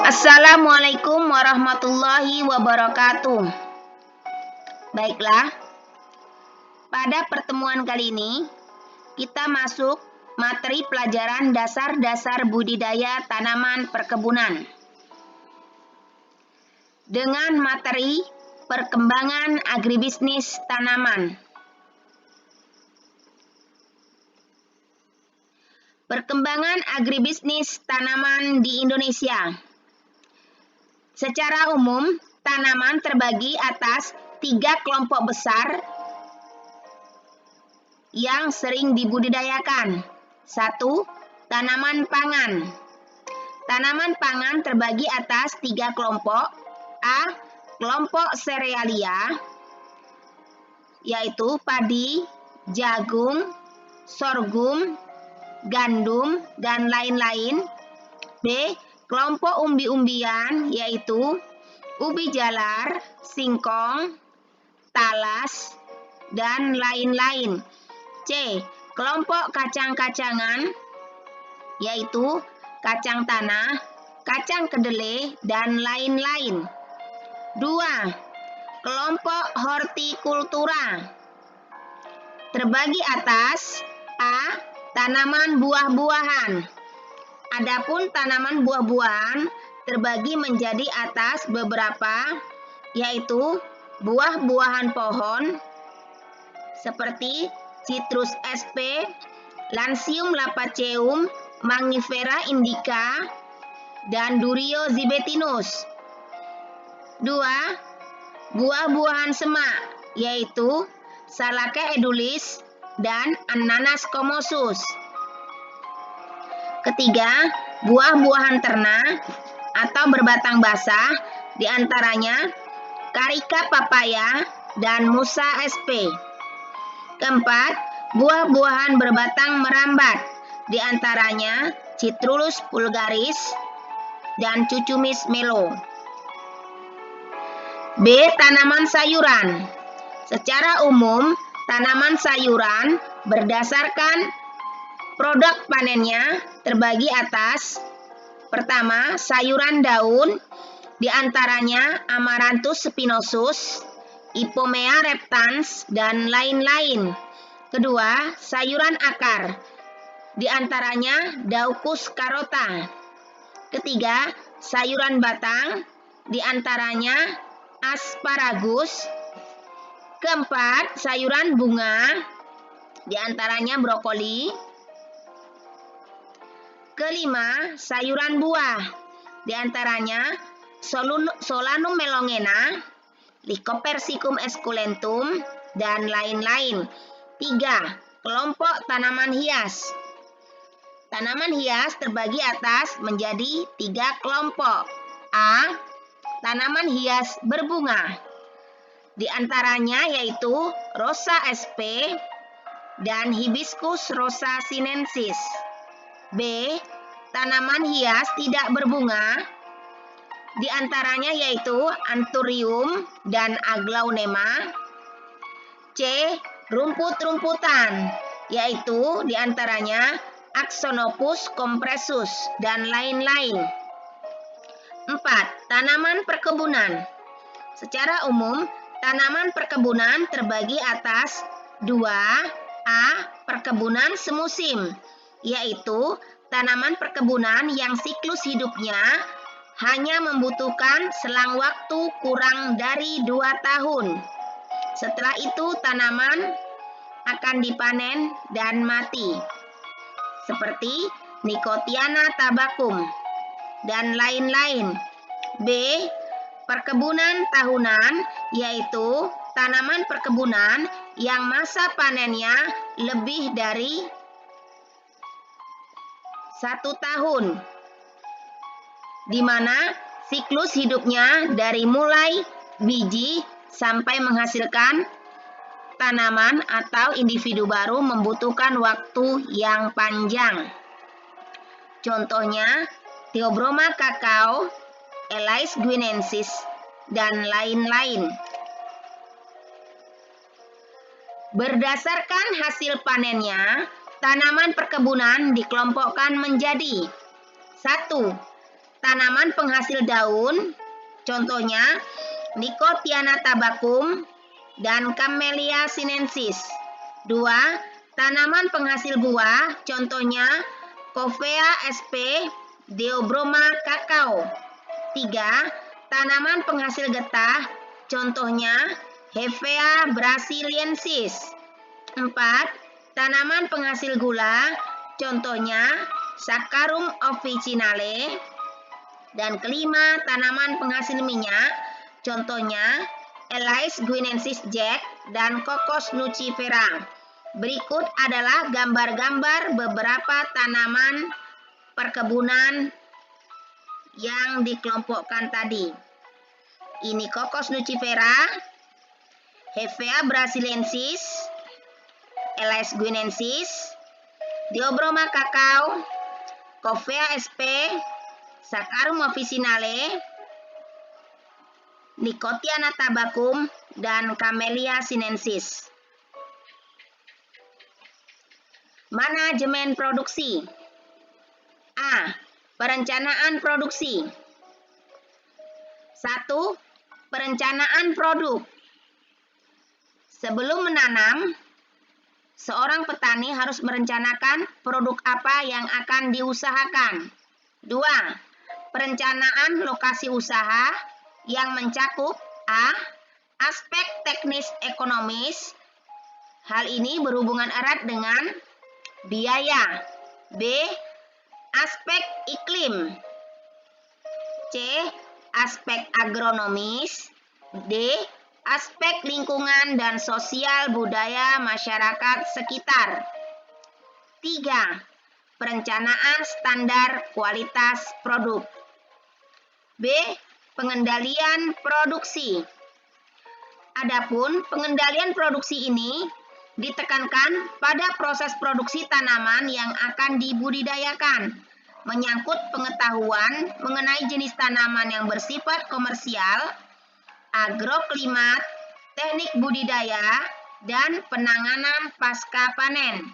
Assalamualaikum warahmatullahi wabarakatuh. Baiklah, pada pertemuan kali ini kita masuk materi pelajaran dasar-dasar budidaya tanaman perkebunan dengan materi perkembangan agribisnis tanaman. Perkembangan agribisnis tanaman di Indonesia. Secara umum, tanaman terbagi atas 3 kelompok besar yang sering dibudidayakan. 1. Tanaman pangan. Tanaman pangan terbagi atas 3 kelompok. A. Kelompok serealia, yaitu padi, jagung, sorghum, gandum, dan lain-lain. B. Kelompok umbi-umbian, yaitu ubi jalar, singkong, talas, dan lain-lain. C. Kelompok kacang-kacangan, yaitu kacang tanah, kacang kedelai, dan lain-lain. 2. Kelompok hortikultura terbagi atas A. Tanaman buah-buahan. Adapun tanaman buah-buahan terbagi menjadi atas beberapa, yaitu buah-buahan pohon seperti Citrus sp, Lansium lapaceum, Mangifera indica, dan Durio zibetinus. 2. Buah-buahan semak, yaitu Salake edulis dan Ananas comosus. Ketiga, buah-buahan ternak atau berbatang basah, diantaranya Carica papaya dan Musa sp. Keempat, buah-buahan berbatang merambat, diantaranya Citrullus vulgaris dan Cucumis melo. B. Tanaman sayuran. Secara umum, tanaman sayuran berdasarkan produk panennya terbagi atas: pertama, sayuran daun, diantaranya Amaranthus spinosus, Ipomea reptans, dan lain-lain. Kedua, sayuran akar, diantaranya Daucus carota. Ketiga, sayuran batang, diantaranya Asparagus. Keempat, sayuran bunga, diantaranya brokoli. Kelima, sayuran buah, diantaranya Solanum melongena, Lycopersicum esculentum, dan lain-lain. 3. Kelompok tanaman hias. Tanaman hias terbagi atas menjadi 3 kelompok. A. Tanaman hias berbunga, diantaranya yaitu Rosa sp dan Hibiscus rosa sinensis. B. Tanaman hias tidak berbunga, diantaranya yaitu Anthurium dan Aglaonema. C. Rumput-rumputan, yaitu diantaranya Axonopus compressus dan lain-lain. 4. Tanaman perkebunan. Secara umum, tanaman perkebunan terbagi atas 2. A. Perkebunan semusim, yaitu tanaman perkebunan yang siklus hidupnya hanya membutuhkan selang waktu kurang dari 2 tahun. Setelah itu tanaman akan dipanen dan mati, seperti Nicotiana tabacum dan lain-lain. B. Perkebunan tahunan, yaitu tanaman perkebunan yang masa panennya lebih dari 1 tahun, di mana siklus hidupnya dari mulai biji sampai menghasilkan tanaman atau individu baru membutuhkan waktu yang panjang. Contohnya Theobroma cacao, Elais guinensis, dan lain-lain. Berdasarkan hasil panennya, tanaman perkebunan dikelompokkan menjadi 1. tanaman penghasil daun, contohnya Nicotiana tabacum dan Camellia sinensis. 2. Tanaman penghasil buah, contohnya Coffea sp, Theobroma cacao. 3. Tanaman penghasil getah, contohnya Hevea brasiliensis. 4. Tanaman penghasil gula, contohnya Saccharum officinale. Dan kelima, tanaman penghasil minyak, contohnya Elais guinensis Jack dan Cocos nucifera. Berikut adalah gambar-gambar beberapa tanaman perkebunan yang dikelompokkan tadi. Ini Cocos nucifera, Hevea brasiliensis, Elais guinensis, Theobroma cacao, Coffea sp, Saccharum officinale, Nicotiana tabacum, dan Camellia sinensis. Manajemen produksi. A. Perencanaan produksi. 1. Perencanaan produk. Sebelum menanam, seorang petani harus merencanakan produk apa yang akan diusahakan. 2. Perencanaan lokasi usaha yang mencakup A. Aspek teknis ekonomis. Hal ini berhubungan erat dengan biaya. B. Aspek iklim. C. Aspek agronomis. D. Aspek lingkungan dan sosial budaya masyarakat sekitar. 3. Perencanaan standar kualitas produk. B. Pengendalian produksi. Adapun pengendalian produksi ini ditekankan pada proses produksi tanaman yang akan dibudidayakan, menyangkut pengetahuan mengenai jenis tanaman yang bersifat komersial, agroklimat, teknik budidaya, dan penanganan pasca panen.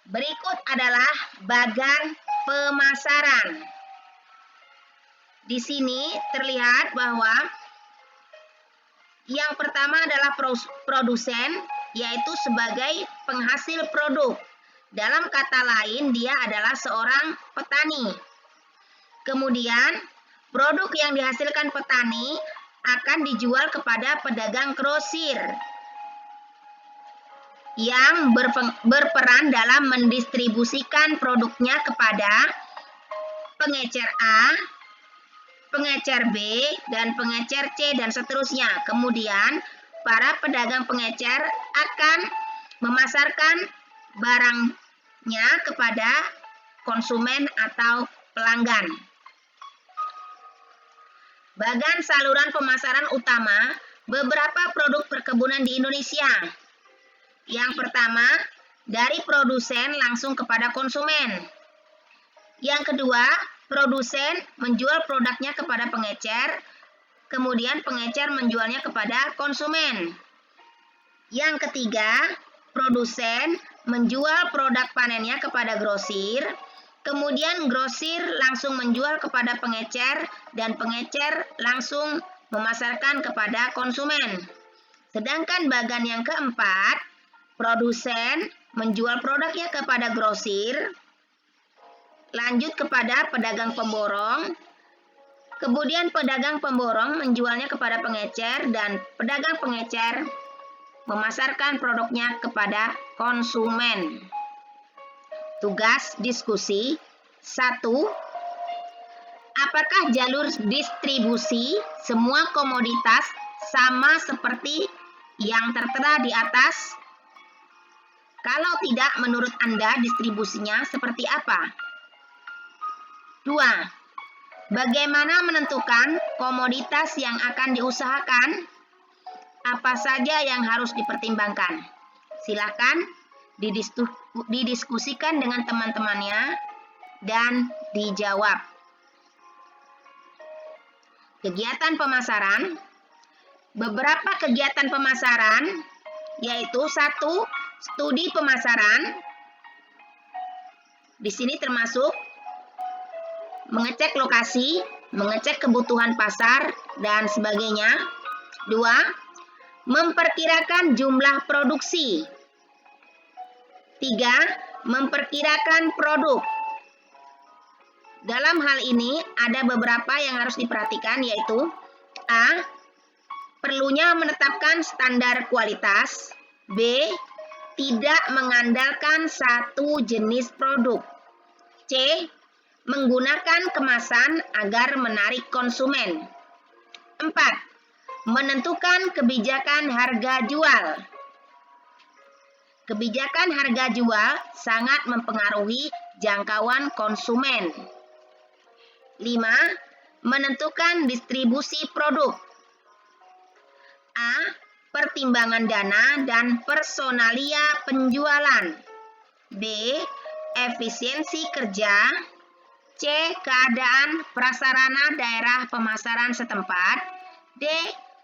Berikut adalah bagan pemasaran. Di sini terlihat bahwa yang pertama adalah produsen, yaitu sebagai penghasil produk. Dalam kata lain, dia adalah seorang petani. Kemudian, produk yang dihasilkan petani akan dijual kepada pedagang grosir yang berperan dalam mendistribusikan produknya kepada pengecer A, pengecer B, dan pengecer C, dan seterusnya. Kemudian, para pedagang pengecer akan memasarkan barangnya kepada konsumen atau pelanggan. Bagan saluran pemasaran utama beberapa produk perkebunan di Indonesia. Yang pertama, dari produsen langsung kepada konsumen. Yang kedua, produsen menjual produknya kepada pengecer, kemudian pengecer menjualnya kepada konsumen. Yang ketiga, produsen menjual produk panennya kepada grosir, kemudian grosir langsung menjual kepada pengecer, dan pengecer langsung memasarkan kepada konsumen. Sedangkan bagan yang keempat, produsen menjual produknya kepada grosir, lanjut kepada pedagang pemborong, kemudian pedagang pemborong menjualnya kepada pengecer, dan pedagang pengecer memasarkan produknya kepada konsumen. Tugas diskusi 1. Apakah jalur distribusi semua komoditas sama seperti yang tertera di atas? Kalau tidak, menurut Anda distribusinya seperti apa? 2. Bagaimana menentukan komoditas yang akan diusahakan? Apa saja yang harus dipertimbangkan? Silakan didiskusikan dengan teman-temannya dan dijawab. Kegiatan pemasaran. Beberapa kegiatan pemasaran yaitu 1. Studi pemasaran. Di sini termasuk mengecek lokasi, mengecek kebutuhan pasar, dan sebagainya. 2. Memperkirakan jumlah produksi. 3. Memperkirakan produk. Dalam hal ini ada beberapa yang harus diperhatikan, yaitu A. Perlunya menetapkan standar kualitas. B. Tidak mengandalkan satu jenis produk. C. Menggunakan kemasan agar menarik konsumen. 4. Menentukan kebijakan harga jual. Kebijakan harga jual sangat mempengaruhi jangkauan konsumen. 5. Menentukan distribusi produk. A. Pertimbangan dana dan personalia penjualan. B. Efisiensi kerja. C. Keadaan prasarana daerah pemasaran setempat. D.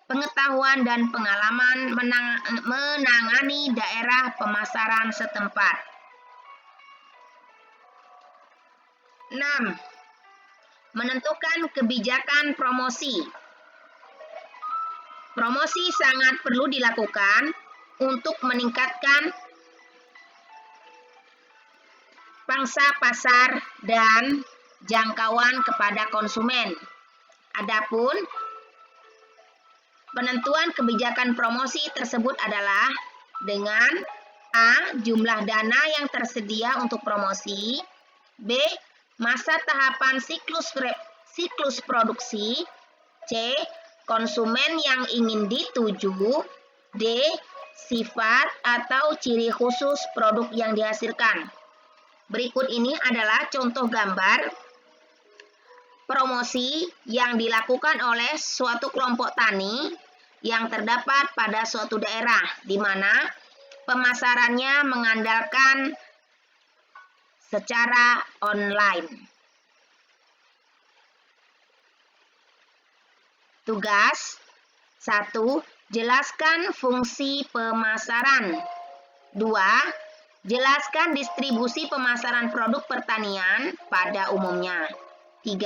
Pengetahuan dan pengalaman menangani daerah pemasaran setempat. 6. Menentukan kebijakan promosi. Promosi sangat perlu dilakukan untuk meningkatkan pangsa pasar dan jangkauan kepada konsumen. Adapun penentuan kebijakan promosi tersebut adalah dengan A. Jumlah dana yang tersedia untuk promosi. B. Masa tahapan siklus produksi. C. Konsumen yang ingin dituju. D. Sifat atau ciri khusus produk yang dihasilkan. Berikut ini adalah contoh gambar promosi yang dilakukan oleh suatu kelompok tani yang terdapat pada suatu daerah, di mana pemasarannya mengandalkan secara online. Tugas 1. Jelaskan fungsi pemasaran. 2. Jelaskan distribusi pemasaran produk pertanian pada umumnya. 3.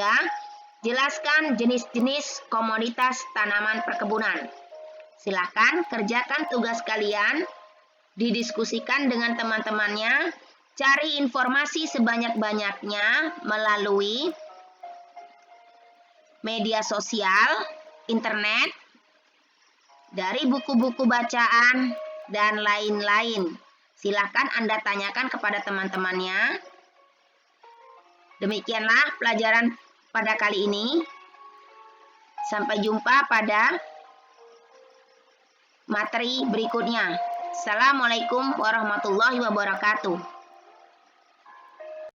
Jelaskan jenis-jenis komoditas tanaman perkebunan. Silakan kerjakan tugas kalian, didiskusikan dengan teman-temannya, cari informasi sebanyak-banyaknya melalui media sosial, internet, dari buku-buku bacaan, dan lain-lain. Silakan Anda tanyakan kepada teman-temannya. Demikianlah pelajaran pada kali ini. Sampai jumpa pada materi berikutnya. Assalamualaikum warahmatullahi wabarakatuh.